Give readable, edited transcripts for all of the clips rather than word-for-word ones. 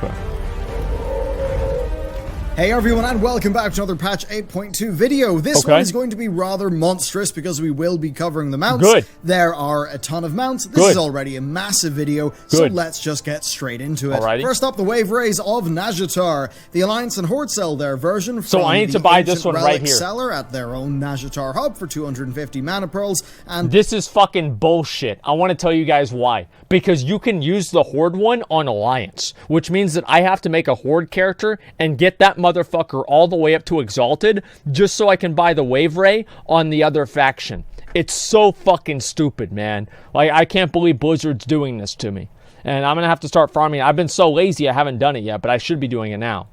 Okay. Hey everyone, and welcome back to another patch 8.2 video. This one is going to be rather monstrous because we will be covering the mounts. Good. There are a ton of mounts. This is already a massive video, so let's just get straight into it. Alrighty. First up, the Wave Rays of Nazjatar. The Alliance and Horde sell their version from so I need to buy this one right here. Seller at their own Nazjatar hub for 250 mana pearls. And this is fucking bullshit. I want to tell you guys why. Because you can use the Horde one on Alliance, which means that I have to make a Horde character and get that motherfucker all the way up to Exalted just so I can buy the Wave Ray on the other faction. It's so fucking stupid, man. Like, I can't believe Blizzard's doing this to me. And I'm going to have to start farming. I've been so lazy I haven't done it yet, but I should be doing it now.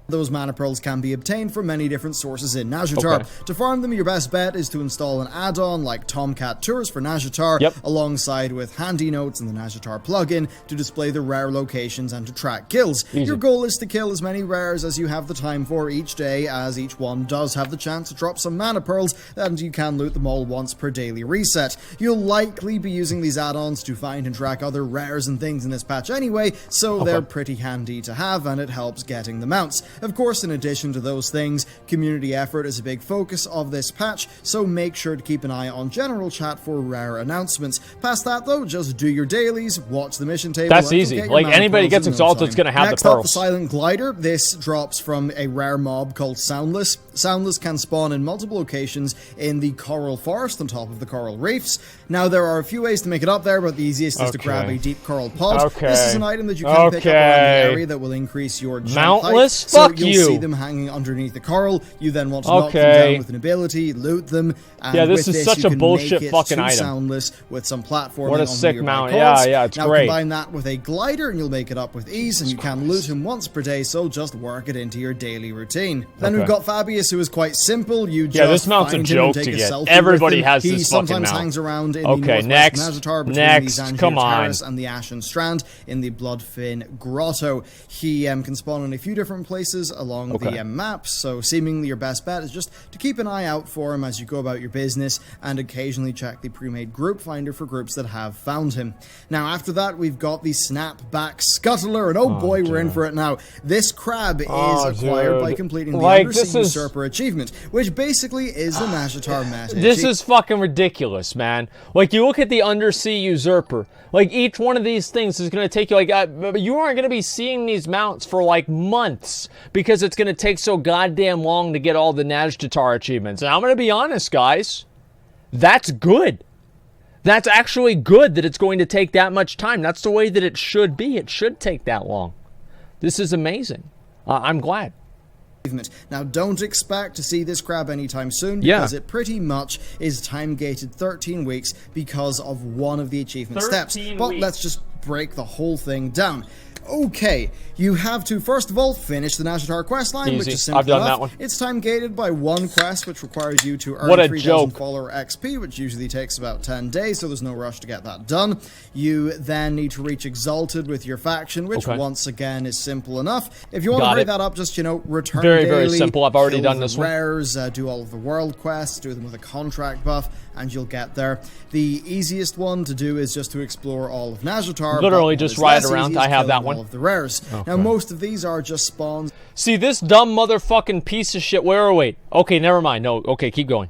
Those mana pearls can be obtained from many different sources in Nazjatar. To farm them, your best bet is to install an add-on like Tomcat Tours for Nazjatar, alongside with handy notes in the Nazjatar plugin to display the rare locations and to track kills. Your goal is to kill as many rares as you have the time for each day, as each one does have the chance to drop some mana pearls, and you can loot them all once per daily reset. You'll likely be using these add-ons to find and track other rares and things in this patch anyway, so they're pretty handy to have, and it helps getting the mounts. Of course, in addition to those things, community effort is a big focus of this patch, so make sure to keep an eye on general chat for rare announcements. Past that though, just do your dailies, watch the mission table. That's easy. Like, anybody gets Exalted is going to have the pearls. Next up, the Silent Glider. This drops from a rare mob called Soundless. Soundless can spawn in multiple locations in the Coral Forest on top of the Coral Reefs. Now, there are a few ways to make it up there, but the easiest is to grab a deep coral pod. This is an item that you can pick up around the area that will increase your jump height. So you'll see them hanging underneath the coral. You then want to knock them down with an ability, loot them, and this is such a bullshit fucking item. Soundless with some platforming. What a sick mount. Yeah, it's now great. Combine that with a glider and you'll make it up with ease, and you can loot him once per day, so just work it into your daily routine. Then we've got Fabius, who is quite simple. You just this mount's a joke to get. Everybody has this fucking mount. He sometimes hangs around in the northwest Nazjatar between the Zangier Terrace and the Ashen Strand in the Bloodfin Grotto. He can spawn in a few different places along the map, so seemingly your best bet is just to keep an eye out for him as you go about your business, and occasionally check the pre-made group finder for groups that have found him. Now, after that, we've got the Snapback Scuttler, and oh boy, we're in for it now. This crab is acquired by completing the Undersea Usurper achievement, which basically is the Nazjatar meta. This is fucking ridiculous, man. Like, you look at the Undersea Usurper, like, each one of these things is going to take you, like, you aren't going to be seeing these mounts for, like, months, because it's going to take so goddamn long to get all the Nazjatar achievements. And I'm going to be honest, guys, that's good. That's actually good that it's going to take that much time. That's the way that it should be. It should take that long. This is amazing. I'm glad. Now, don't expect to see this crab anytime soon, because it pretty much is time-gated 13 weeks because of one of the achievement steps. But let's just break the whole thing down. Okay, you have to, first of all, finish the Nazjatar questline, which is simple enough. I've done that one. It's time-gated by one quest, which requires you to earn 3,000 follower XP, which usually takes about 10 days, so there's no rush to get that done. You then need to reach Exalted with your faction, which once again is simple enough. If you want to hurry that up, just, you know, return daily, very simple. I've already done this rares, do all of the world quests, do them with a contract buff, and you'll get there. The easiest one to do is just to explore all of Nazjatar. Literally just ride around. I have that one. All of the rares. Now, most of these are just spawns. See, this dumb motherfucking piece of shit. Wait. Okay, never mind. No, okay, keep going.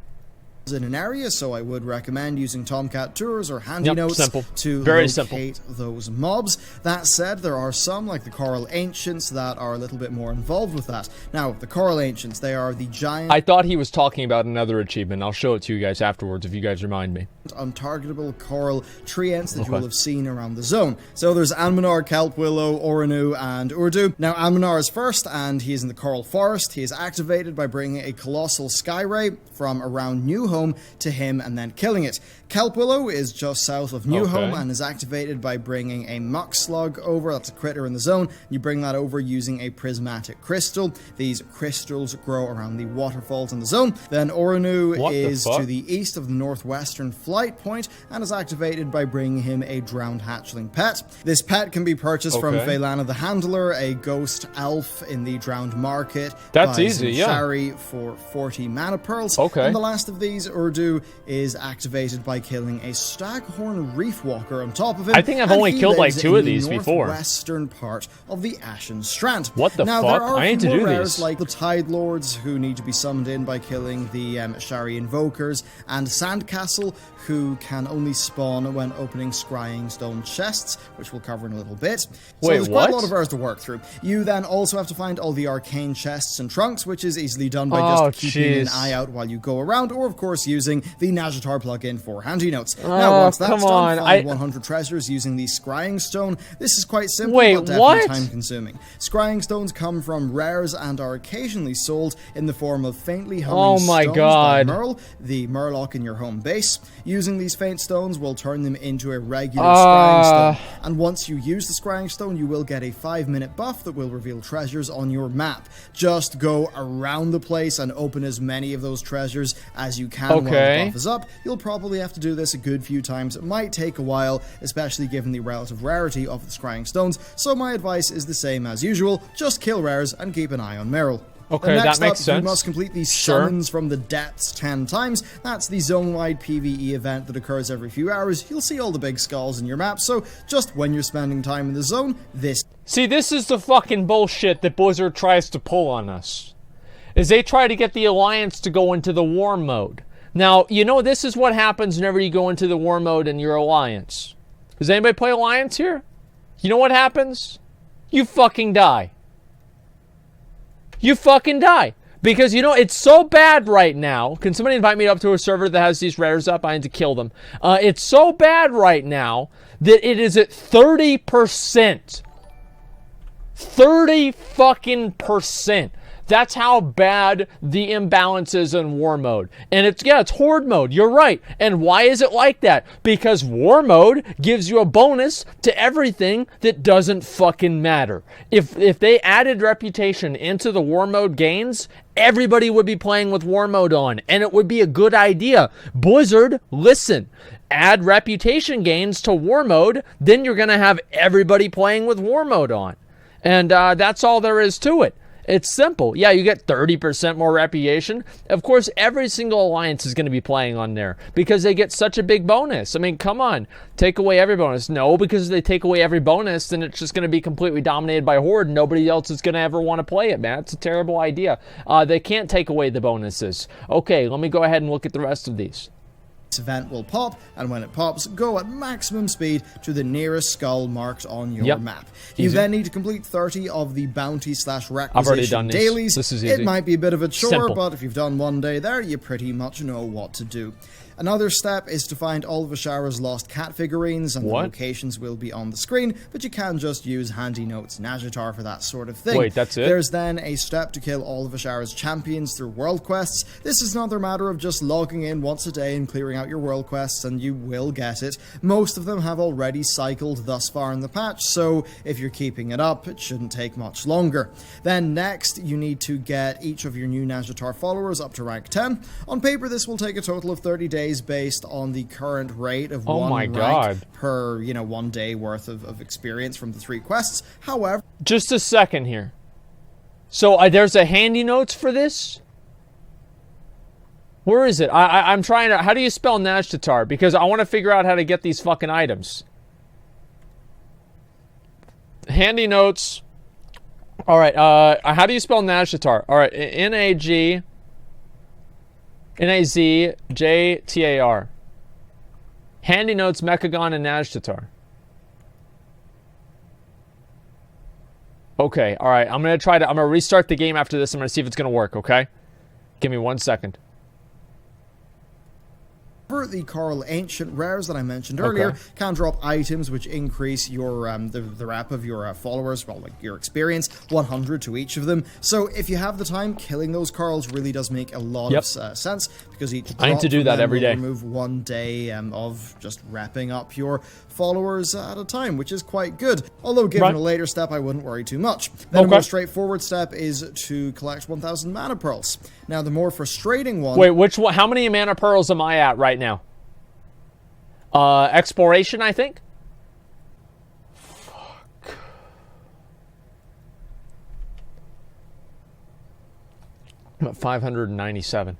In an area, so I would recommend using Tomcat Tours or handy notes to locate those mobs. That said, there are some, like the Coral Ancients, that are a little bit more involved with that. Now, the Coral Ancients, they are the giant... I thought he was talking about another achievement. I'll show it to you guys afterwards if you guys remind me. Untargetable coral treants that you will have seen around the zone. So there's Anmanar, Kelp Willow, Oranu, and Urdu. Now, Anmanar is first, and he is in the Coral Forest. He is activated by bringing a colossal sky ray from around New Home to him and then killing it. Kelp Willow is just south of New Home and is activated by bringing a Muck Slug over. That's a critter in the zone. You bring that over using a prismatic crystal. These crystals grow around the waterfalls in the zone. Then Oranu is to the east of the northwestern flight point and is activated by bringing him a drowned hatchling pet. This pet can be purchased from Phelana the Handler, a ghost elf in the Drowned Market. That's easy, Shari for 40 mana pearls. And the last of these, Urdu, is activated by killing a staghorn reef walker on top of him. I think I've only killed like 2 of these before. Western part of the Ashen Strand. What the now, fuck? There are I need to do rares these. like the Tide Lords, who need to be summoned in by killing the Shari Invokers, and Sandcastle, who can only spawn when opening Scrying Stone chests, which we'll cover in a little bit. So Wait, there's what? quite a lot of rares to work through. You then also have to find all the arcane chests and trunks, which is easily done by just keeping an eye out while you go around, or of course using the Nazjatar plugin for handy notes. Now, once that's done, find 100 treasures using the Scrying Stone. This is quite simple, but definitely time-consuming. Scrying Stones come from rares and are occasionally sold in the form of faintly humming stones by Merle, the Murloc in your home base. Using these faint stones will turn them into a regular Scrying Stone, and once you use the Scrying Stone, you will get a 5-minute buff that will reveal treasures on your map. Just go around the place and open as many of those treasures as you can while the buff is up. You'll probably have to do this a good few times. It might take a while, especially given the relative rarity of the Scrying Stones, so my advice is the same as usual: just kill rares and keep an eye on Merrill. Okay, that makes sense. You must complete these summons from the depths 10 times. That's the zone-wide PvE event that occurs every few hours. You'll see all the big skulls in your map, so just when you're spending time in the zone, See, this is the fucking bullshit that Blizzard tries to pull on us. Is they try to get the Alliance to go into the war mode. Now, you know this is what happens whenever you go into the war mode in your Alliance. Does anybody play Alliance here? You know what happens? You fucking die. You fucking die. Because, you know, it's so bad right now. Can somebody invite me up to a server that has these rares up? I need to kill them. It's so bad right now that it is at 30%. 30 fucking percent. That's how bad the imbalance is in war mode. And it's horde mode. You're right. And why is it like that? Because war mode gives you a bonus to everything that doesn't fucking matter. If they added reputation into the war mode gains, everybody would be playing with war mode on, and it would be a good idea. Blizzard, listen. Add reputation gains to war mode, then you're going to have everybody playing with war mode on. And that's all there is to it. It's simple. Yeah, you get 30% more reputation. Of course, every single alliance is going to be playing on there because they get such a big bonus. I mean, come on. Take away every bonus. No, because if they take away every bonus, then it's just going to be completely dominated by Horde. Nobody else is going to ever want to play it, man. It's a terrible idea. They can't take away the bonuses. Okay, let me go ahead and look at the rest of these. Event will pop, and when it pops, go at maximum speed to the nearest skull marked on your map. You then need to complete 30 of the bounty/requisition dailies. This is easy. It might be a bit of a chore, Simple. but if you've done one day there, you pretty much know what to do. Another step is to find all of Ashara's lost cat figurines, and the locations will be on the screen, but you can just use Handy Notes Nazjatar for that sort of thing. Wait, that's it? There's then a step to kill all of Ashara's champions through world quests. This is another matter of just logging in once a day and clearing out your world quests, and you will get it. Most of them have already cycled thus far in the patch, so if you're keeping it up, it shouldn't take much longer. Then next, you need to get each of your new Nazjatar followers up to rank 10. On paper, this will take a total of 30 days based on the current rate of one rank per, 1 day worth of experience from the 3 quests. However... Just a second here. So there's a handy notes for this? Where is it? I'm trying to... How do you spell Nazjatar? Because I want to figure out how to get these fucking items. Handy notes. All right. How do you spell Nazjatar? All right. Nazjatar. Handy notes, Mechagon, and Nazjatar. Okay. All right. I'm going to restart the game after this. I'm going to see if it's going to work. Okay. Give me 1 second. The Coral Ancient rares that I mentioned earlier can drop items which increase your the rep of your followers, well, like your experience, 100 to each of them. So if you have the time, killing those corals really does make a lot of sense, because each drop I need to do that every day. Remove 1 day of just wrapping up your followers at a time, which is quite good. Although given a later step, I wouldn't worry too much. Then a more straightforward step is to collect 1,000 mana pearls. Now the more frustrating one... Wait, which one? How many mana pearls am I at right now? Exploration, I think? Fuck. I'm at 597.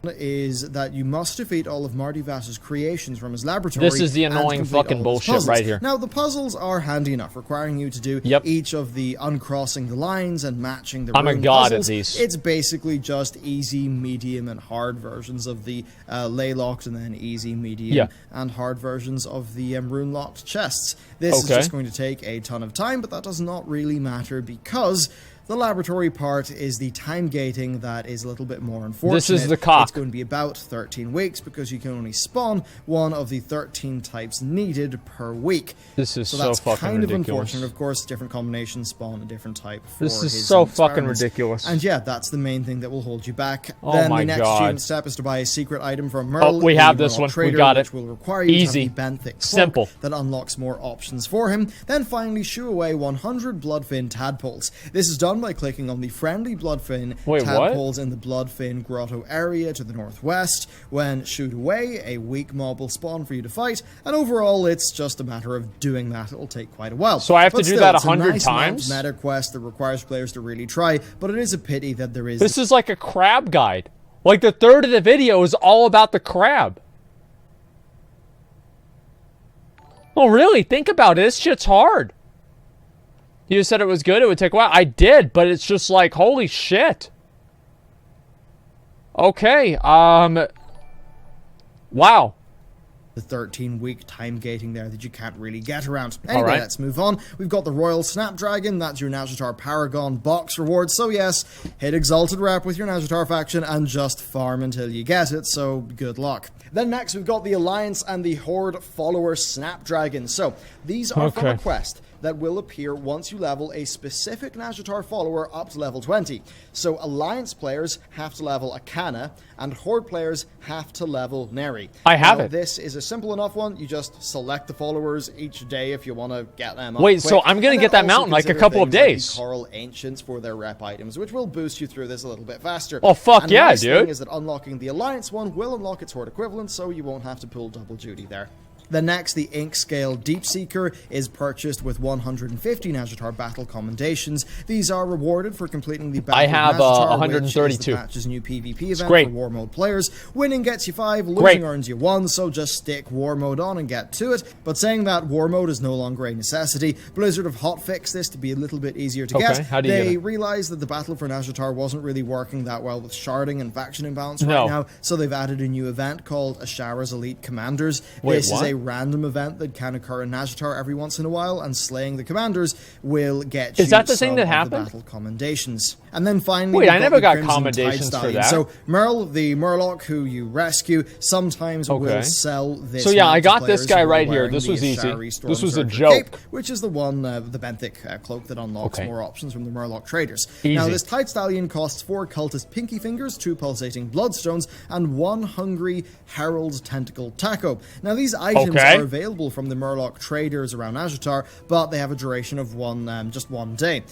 is that you must defeat all of Marty Vass's creations from his laboratory. This is the annoying fucking bullshit right here. Now, the puzzles are handy enough, requiring you to do each of the uncrossing the lines and matching the I'm a god at these. It's basically just easy, medium, and hard versions of the ley-locked, and then easy, medium, and hard versions of the rune-locked chests. This is just going to take a ton of time, but that does not really matter because the laboratory part is the time gating that is a little bit more unfortunate. This is the cock. It's going to be about 13 weeks because you can only spawn one of the 13 types needed per week. This is so so that's fucking kind of ridiculous. unfortunate. Of course, different combinations spawn a different type for This is his so fucking experiments. ridiculous. And yeah, that's the main thing that will hold you back. Oh then my the next God. achievement step is to buy a secret item from Merle. Oh, we have the this Murloc one. Trader, We got it. which will require you Easy. to have the benthic cloak Simple. that unlocks more options for him. Then finally shoo away 100 bloodfin tadpoles. This is done by clicking on the friendly bloodfin tadpoles in the bloodfin grotto area to the northwest. When shooed away, a weak mob will spawn for you to fight, and overall it's just a matter of doing that. It'll take quite a while. So I have to do that 100 nice times? Meta quest that requires players to really try, but it is a pity that there is... This is like a crab guide. Like the third of the video is all about the crab. Oh really? Think about it. This shit's hard. You said it was good, it would take a while. I did, but it's just like, holy shit. Okay, wow. The 13-week time gating there that you can't really get around. Anyway, let's move on. We've got the Royal Snapdragon. That's your Nazjatar Paragon box reward. So yes, hit Exalted Rep with your Nazjatar faction and just farm until you get it, so good luck. Then next we've got the Alliance and the Horde Follower Snapdragon. So these are from a quest that will appear once you level a specific Nazjatar follower up to level 20. So Alliance players have to level Akana, and Horde players have to level Neri. I have it. This is a simple enough one. You just select the followers each day if you want to get them up Wait, quick. so I'm going to get that mountain like a couple of days. Like Coral Ancients for their rep items, which will boost you through this a little bit faster. Oh, fuck and yeah, the nice dude. thing is that unlocking the Alliance one will unlock its Horde equivalent, so you won't have to pull double duty there. Then next, the Ink Scale Deep Seeker is purchased with 150 Nazjatar Battle Commendations. These are rewarded for completing the Battle I have of Nazjatar, 132. which is the match's new PvP event for War Mode players. Winning gets you 5, losing earns you 1, so just stick War Mode on and get to it. But saying that, War Mode is no longer a necessity. Blizzard have hotfixed this to be a little bit easier to get. How do you They realized that the Battle for Nazjatar wasn't really working that well with sharding and faction imbalance right now, so they've added a new event called Ashara's Elite Commanders. This is a random event that can occur in Nazjatar every once in a while, and slaying the commanders will get you that the thing that happened? Battle commendations. And then finally, I never got Crimson commendations Tide for Stallion. that. So Merle, the Murloc who you rescue, sometimes will sell this. So yeah, I mount to got this players guy who are right here. wearing This the was easy. Ashari This was a Stormsurfer joke. Cape, which is the one, the benthic cloak that unlocks more options from the Murloc traders. Easy. Now this Tide Stallion costs 4 cultist pinky fingers, 2 pulsating bloodstones, and 1 hungry Herald Tentacle Taco. Now these items are available from the Murloc traders around Nazjatar, but they have a duration of just one day,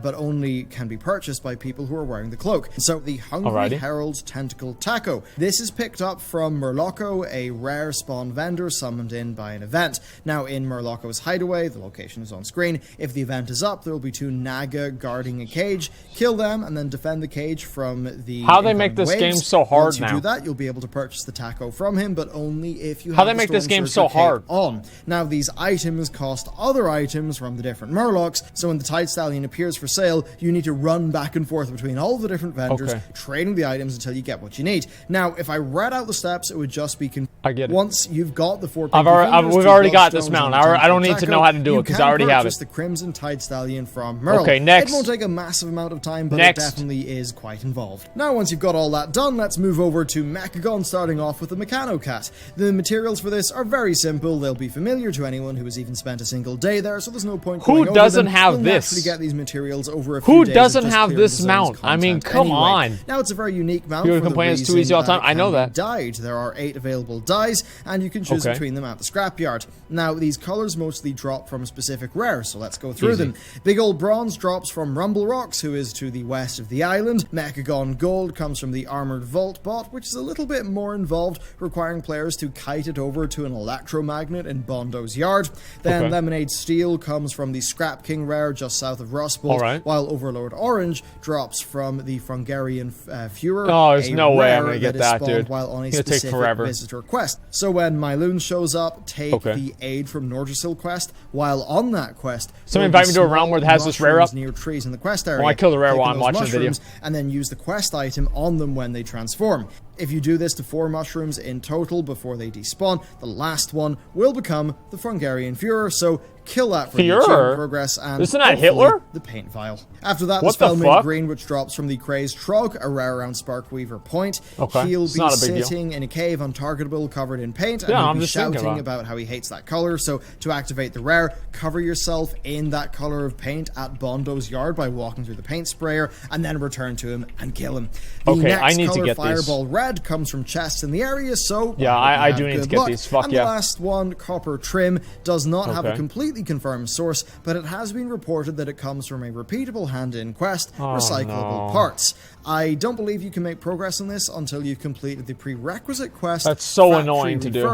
but only can be purchased by people who are wearing the cloak. So the Hungry Herald Tentacle Taco. This is picked up from Murloco, a rare spawn vendor summoned in by an event. Now in Murloco's hideaway, the location is on screen. If the event is up, there will be 2 Naga guarding a cage. Kill them and then defend the cage from the How they make this game so hard now? Once you do that, you'll be able to purchase the taco from him, but only if you have How they make this game so hard? On. Now these items cost other items from the different Murlocs, so when the Tide Stallion appears for sale, you need to run back and forth between all the different vendors, trading the items until you get what you need. Now, if I read out the steps, it would just be I get it. Once you've got the 4 we've already got this mount. I don't need to know how to do it because I already have it. The Crimson Tide Stallion from Merle. Okay, next. It won't take a massive amount of time, but it definitely is quite involved. Now, once you've got all that done, let's move over to Mechagon, starting off with the Mechanocat. The materials for this are very simple. They'll be familiar to anyone who has even spent a single day there, so there's no point going over them. Who doesn't have this? You'll get these materials over a few days. Who doesn't have this mount? I mean, come on. Now, it's a very unique mount. People complain it's too easy all the time. I know that. Dyed. There are 8 available dyes, and you can choose between them at the scrapyard. Now, these colors mostly drop from specific rares, so let's go through them. Big Old Bronze drops from Rumble Rocks, who is to the west of the island. Mechagon Gold comes from the Armored Vault bot, which is a little bit more involved, requiring players to kite it over to an electromagnet in Bondo's yard. Then Lemonade Steel comes from the Scrap King rare just south of Rustbolt, while Overlord Orange drops from the Frungarian Fuhrer. Oh, there's no way I'm gonna get that, dude. While on a specific visitor quest. So when Myloon shows up, take the aid from Nordrasil quest. While on that quest, someone invite me to a realm where it has this rare up near trees in the quest area. Oh, I kill the rare while I'm watching the video. And then use the quest item on them when they transform. If you do this to 4 mushrooms in total before they despawn, the last one will become the Frungarian Fuhrer, so kill that for the progress and isn't that Hitler? The paint vial. After that, the Spellmade Green, which drops from the Crazed Trog, a rare around Sparkweaver Point. He'll be sitting in a cave, untargetable, covered in paint, and he'll be shouting about how he hates that color. So to activate the rare, cover yourself in that color of paint at Bondo's yard by walking through the paint sprayer, and then return to him and kill him. The next I need color, to get Fireball Red, comes from chests in the area, so I do need to get these. And the last one, Copper Trim, does not have a completely confirmed source, but it has been reported that it comes from a repeatable hand-in quest, recyclable parts. I don't believe you can make progress on this until you've completed the prerequisite quest. That's so annoying to do.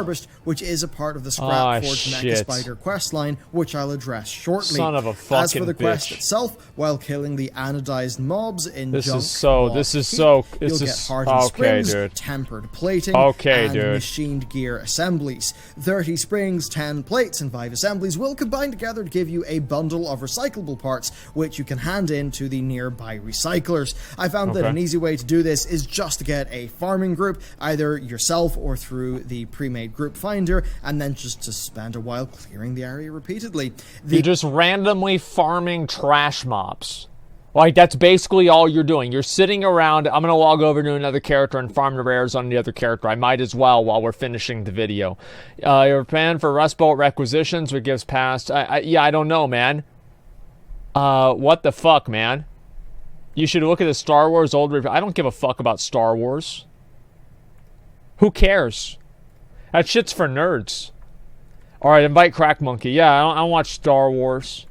Which is a part of the Scrap Forge Mecha Spider quest line, which I'll address shortly. Son of a fucking As for the quest itself, while killing the anodized mobs in this Junk, you'll get hardened springs, dude. tempered plating, and machined gear assemblies. 30 springs, 10 plates, and 5 assemblies will combine together to give you a bundle of recyclable parts, which you can hand in to the nearby recyclers. I found that an easy way to do this is just to get a farming group, either yourself or through the pre-made group finder, and then just to spend a while clearing the area repeatedly. You're just randomly farming trash mobs. Like, that's basically all you're doing. You're sitting around. I'm going to log over to another character and farm the rares on the other character. I might as well while we're finishing the video. Your plan for Rustbolt requisitions, which gives past... I don't know, man. What the fuck, man? You should look at the Star Wars old review. I don't give a fuck about Star Wars. Who cares? That shit's for nerds. Alright, invite Crack Monkey. Yeah, I don't watch Star Wars.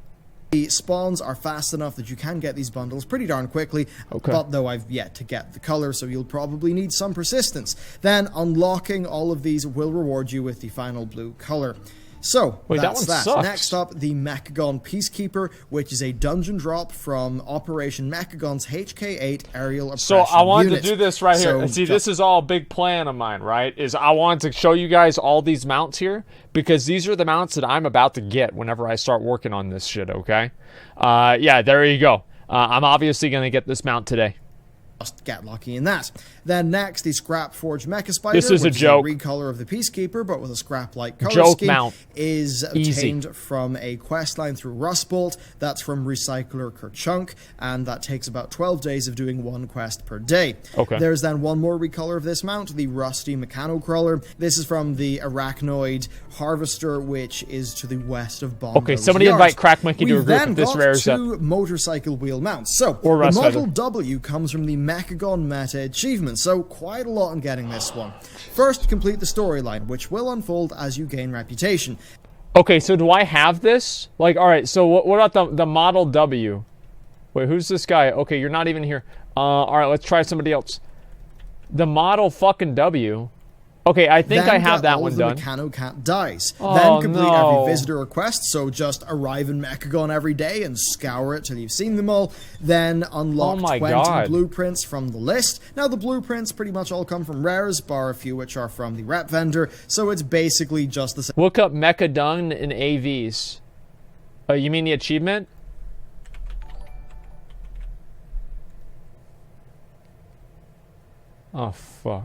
The spawns are fast enough that you can get these bundles pretty darn quickly, but though I've yet to get the color, so you'll probably need some persistence. Then unlocking all of these will reward you with the final blue color. So, that's that. Next up, the Mechagon Peacekeeper, which is a dungeon drop from Operation Mechagon's HK8 aerial oppression So I wanted unit. to do this right here. And see, this is all a big plan of mine, right? Is I wanted to show you guys all these mounts here, because these are the mounts that I'm about to get whenever I start working on this shit, okay? Yeah, there you go. I'm obviously going to get this mount today. Just get lucky in that. Then next, the Scrap Forge Mecha Spider, this is which a joke. is a recolor of the Peacekeeper, but with a scrap-like color joke scheme, mount. is obtained from a questline through Rustbolt. That's from Recycler Kerchunk, and that takes about 12 days of doing 1 quest per day. There's then one more recolor of this mount, the Rusty Mechanocrawler. This is from the Arachnoid Harvester, which is to the west of Bondo's somebody yard. invite Crack Monkey to a group if this rares up. We've then got 2 motorcycle wheel mounts. So, the Model W comes from the Mechagon Meta Achievement, so quite a lot on getting this one. First, complete the storyline, which will unfold as you gain reputation. Okay, so do I have this? Like, alright, so what about the Model W? Wait, who's this guy? Okay, you're not even here. Alright, let's try somebody else. The Model fucking W. Okay, I think I have that one done. Mechanocat dies. Then complete every visitor request, so just arrive in Mechagon every day and scour it till you've seen them all. Then unlock 20 blueprints from the list. Now, the blueprints pretty much all come from rares, bar a few which are from the rep vendor, so it's basically just the same. Look up Mechadung in AVs. You mean the achievement? Oh, fuck.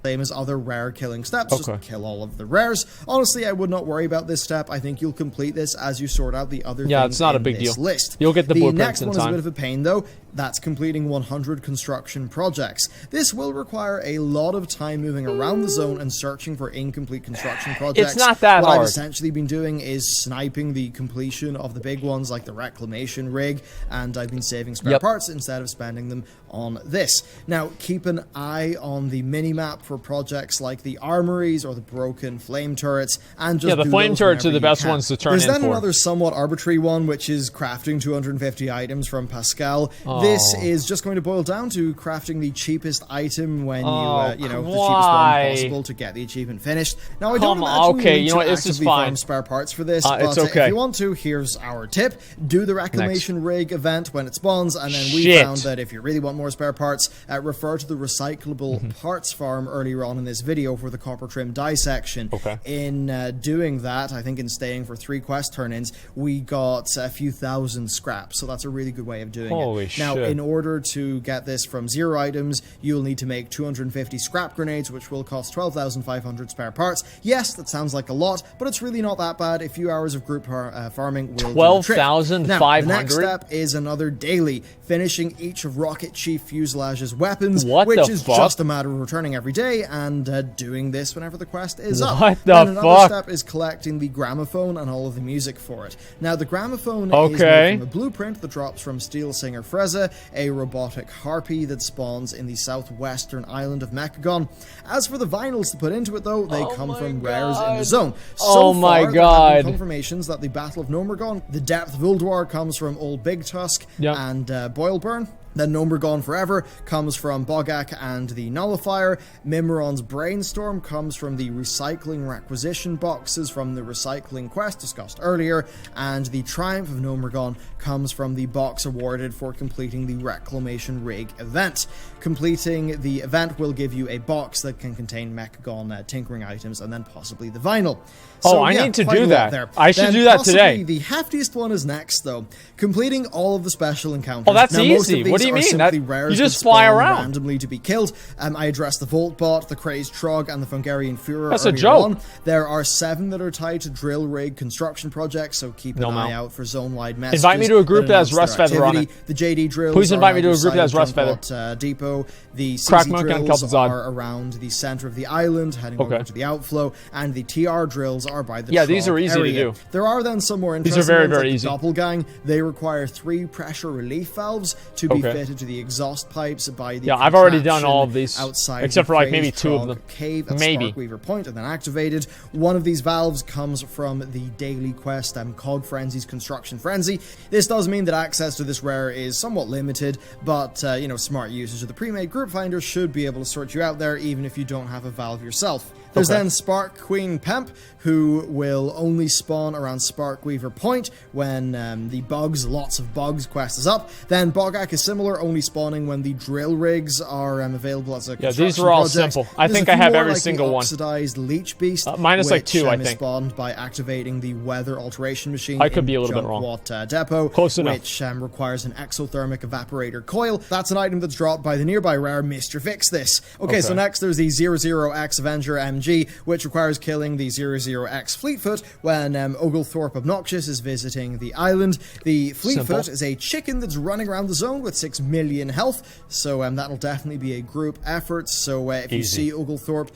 Same as other rare killing steps, just kill all of the rares. Honestly, I would not worry about this step. I think you'll complete this as you sort out the other things it's not a big deal. List. You'll get the blueprints in time. The next one is a bit of a pain, though. That's completing 100 construction projects. This will require a lot of time moving around the zone and searching for incomplete construction projects. It's not that hard. What I've essentially been doing is sniping the completion of the big ones like the reclamation rig, and I've been saving spare parts instead of spending them on this. Now, keep an eye on the minimap for projects like the armories or the broken flame turrets, and just the flame turrets are the best ones to turn in for. There's then another somewhat arbitrary one, which is crafting 250 items from Pascal. This is just going to boil down to crafting the cheapest item when the cheapest one possible to get the achievement finished. Now, I don't imagine okay, you need you know what, to this is actively fine. farm spare parts for this, but it's okay. if you want to, here's our tip. Do the Reclamation Rig event when it spawns, and then we found that if you really want more spare parts, refer to the recyclable parts farm earlier on in this video for the copper trim dissection. In doing that, I think in staying for 3 quest turn-ins, we got a few thousand scraps, so that's a really good way of doing it. Now, in order to get this from 0 items, you'll need to make 250 scrap grenades, which will cost 12,500 spare parts. Yes, that sounds like a lot, but it's really not that bad. A few hours of group farming will 12,500? Now, the next step is another daily, finishing each of Rocket Chief Fuselage's weapons, which is just a matter of returning every day and doing this whenever the quest is up. Another step is collecting the gramophone and all of the music for it. Now, the gramophone is made from a blueprint that drops from Steel Singer Freza, a robotic harpy that spawns in the southwestern island of Mechagon. As for the vinyls to put into it, though, they come from rares in the zone. So far, there have been confirmations that the Battle of Nomergon, the Depth of Ulduar comes from Old Big Tusk and Boilburn. Then Nomergon Forever comes from Bogak and the Nullifier. Mimiron's Brainstorm comes from the recycling requisition boxes from the recycling quest discussed earlier. And the Triumph of Nomergon comes from the box awarded for completing the Reclamation Rig event. Completing the event will give you a box that can contain Mechagon tinkering items and then possibly the vinyl. So, I need to do that. I should do that today. The heftiest one is next, though. Completing all of the special encounters. Oh, that's easy. What do you mean? You just fly around randomly to be killed. I addressed the Volt Bot, the Crazed Trog, and the Fungarian Führer. That's a joke. There are 7 that are tied to drill rig construction projects, so keep an eye out for zone-wide messages. Invite me to a group that has Rustfeather on it. The JD drills. Please invite me to a group that has Rustfeather. Depot. The CC drills are around the center of the island, heading over to the outflow, and the TR drills are by the these are easy to do. There are then some more interesting These are very, ones, very like easy. The Doppelgang. They require 3 pressure relief valves to be fitted to the exhaust pipes by the I've already done all of these, outside except for like maybe 2 of them. Cave at Sparkweaver Point, and then activated. One of these valves comes from the daily quest Cog Frenzy's Construction Frenzy. This does mean that access to this rare is somewhat limited, but smart usage of the pre-made group finder should be able to sort you out there even if you don't have a valve yourself. There's then Spark Queen Pemp, who will only spawn around Sparkweaver Point when the lots of bugs quest is up. Then Bogak is similar, only spawning when the drill rigs are available as a construction these are all project. simple. I think I have every single one. Oxidized Leech Beast, mine is like 2, I think. Is spawned by activating the Weather Alteration Machine. I could be a little bit wrong. Depot, Close enough. Which requires an exothermic evaporator coil. That's an item that's dropped by the nearby rare Mr. Fix This. Okay, so next there's the 00X Avenger MG, which requires killing the 00X Fleetfoot when Oglethorpe Obnoxious is visiting the island. The Fleetfoot is a chicken that's running around the zone with 6 million health, so that'll definitely be a group effort. So if you see Oglethorpe,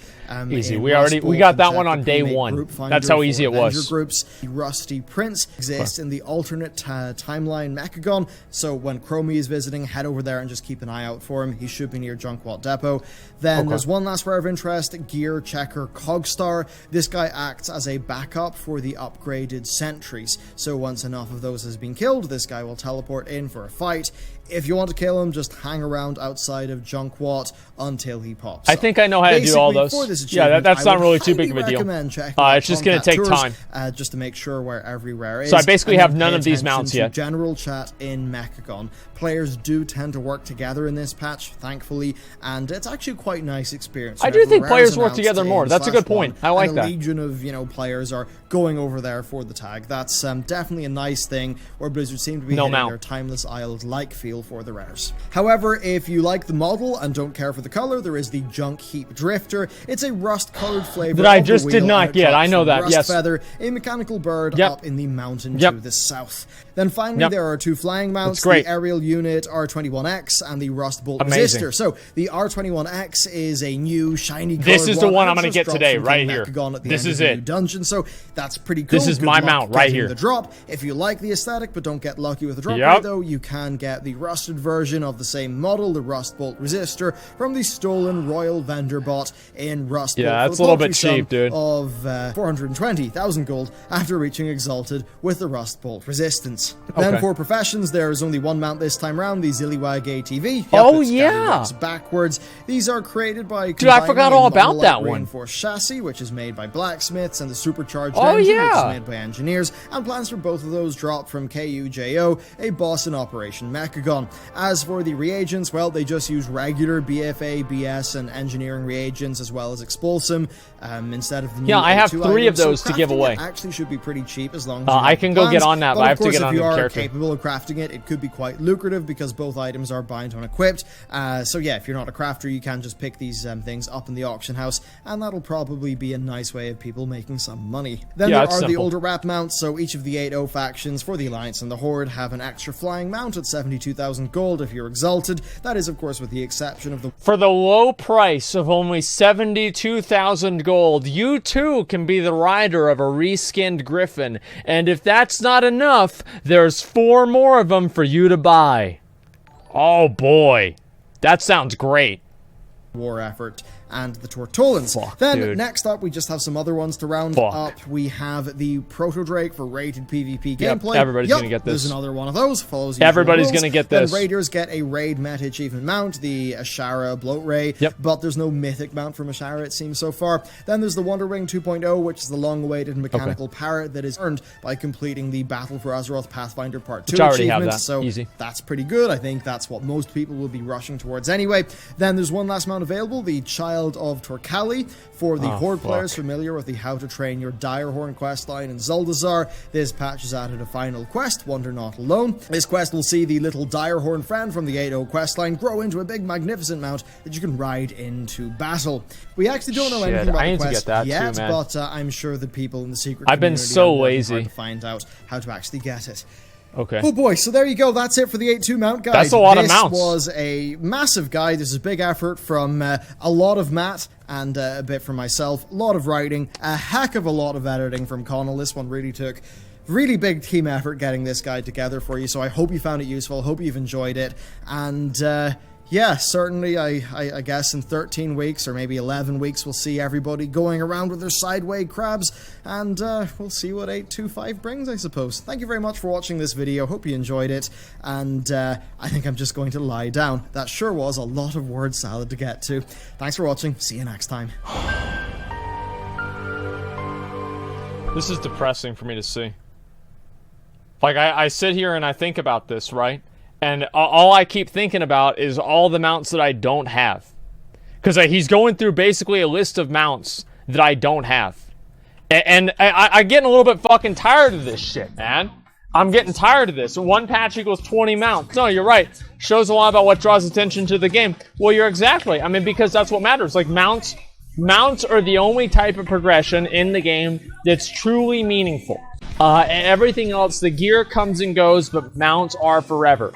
easy. We got that one on day 1. That's how easy it was. Groups. The Rusty Prince exists in the alternate timeline Mechagon, so when Chromie is visiting, head over there and just keep an eye out for him. He should be near Junkwat Depot. Then there's one last rare of interest, Gear Checker Cogstar. This guy acts as a backup for the upgraded sentries, so once enough of those has been killed, this guy will teleport in for a fight. If you want to kill him, just hang around outside of Junkwat until he pops up. I think I know how to do all those. That's not really too big of a deal. It's just going to take time. Just to make sure where every rare is. So I basically have none of these mounts yet. General chat in Mechagon. Players do tend to work together in this patch, thankfully, and it's actually quite a nice experience. I do think players work together more. That's a good point. I like that. A legion of players are going over there for the tag. That's definitely a nice thing, where Blizzard seem to be hitting their Timeless Isles-like feel for the rares. However, if you like the model and don't care for the color, there is the Junk Heap Drifter. It's a rust-colored flavor that I just did not get. I know that, yes. Feather, a mechanical bird up in the mountain to the south. Then finally, there are 2 flying mounts, the aerial unit R21X and the Rust Bolt Resistor. So the R21X is a new shiny colored This is the one I'm going to get today, right here. This is it. Dungeon, so that's pretty cool. This is my mount right here. The drop. If you like the aesthetic but don't get lucky with the drop rate, though, you can get the rusted version of the same model, the Rust Bolt Resistor, from the stolen Royal Vendor bot in Rust Bolt. Yeah, that's a little bit cheap, dude. Of 420,000 gold after reaching Exalted with the Rust Bolt Resistance. Then for professions, there is only one mount this time around, the Zilliwag ATV. Yep, oh yeah! Backwards. These are created by dude, I forgot all about that one. Reinforced chassis, which is made by blacksmiths, and the supercharged engine, which is made by engineers, and plans for both of those drop from KUJO, a boss in Operation Mechagon. As for the reagents, well, they just use regular BFA, BS, and engineering reagents, as well as Expulsum, instead of the new I have 3 of those to give away. Actually should be pretty cheap as long as I can go get on that, but I have to get on the character. If you are capable of crafting it, it could be quite lucrative because both items are bind on equipped. So yeah, if you're not a crafter, you can just pick these things up in the auction house, and that'll probably be a nice way of people making some money. Then there are the older wrap mounts, so each of the 8-0 factions for the Alliance and the Horde have an extra flying mount at 72,000 gold if you're Exalted. That is, of course, with the exception of the... For the low price of only 72,000 gold, you too can be the rider of a reskinned Griffin, and if that's not enough, there's 4 more of them for you to buy. Oh boy, that sounds great. War effort and the Tortolans. Then next up, we just have some other ones to round up. We have the Proto Drake for rated PvP gameplay. Everybody's gonna get this. There's another one of those. Follows everybody's gonna get this. Then Raiders get a raid meta achievement mount, the Ashara Bloat Ray. But there's no mythic mount from Ashara, it seems so far. Then there's the Wonder Ring 2.0, which is the long-awaited mechanical parrot that is earned by completing the Battle for Azeroth Pathfinder Part 2 achievement. So easy. That's pretty good. I think that's what most people will be rushing towards anyway. Then there's one last mount available, the Child of Torkali, for the Horde players familiar with the How to Train Your Direhorn questline in Zuldazar. This patch has added a final quest, Wander Not Alone. This quest will see the little Direhorn friend from the 8-0 questline grow into a big magnificent mount that you can ride into battle. We actually don't know anything about the quest yet, but I'm sure the people in the secret community been so lazy hard to find out how to actually get it. Okay. Oh boy, so there you go. That's it for the 8-2 mount guide. That's a lot of mounts. This was a massive guide. This is a big effort from a lot of Matt and a bit from myself. A lot of writing, a heck of a lot of editing from Connell. This one really took really big team effort getting this guide together for you, so I hope you found it useful. Hope you've enjoyed it. And yeah, certainly, I guess in 13 weeks or maybe 11 weeks, we'll see everybody going around with their sideway crabs, and we'll see what 825 brings, I suppose. Thank you very much for watching this video. Hope you enjoyed it, and I think I'm just going to lie down. That sure was a lot of word salad to get to. Thanks for watching. See you next time. This is depressing for me to see. Like, I sit here and I think about this, right? And all I keep thinking about is all the mounts that I don't have. Because he's going through basically a list of mounts that I don't have. And I'm getting a little bit fucking tired of this shit, man. I'm getting tired of this. 1 patch equals 20 mounts. No, you're right. Shows a lot about what draws attention to the game. Well, you're exactly. I mean, because that's what matters. Like, mounts are the only type of progression in the game that's truly meaningful. And everything else, the gear comes and goes, but mounts are forever.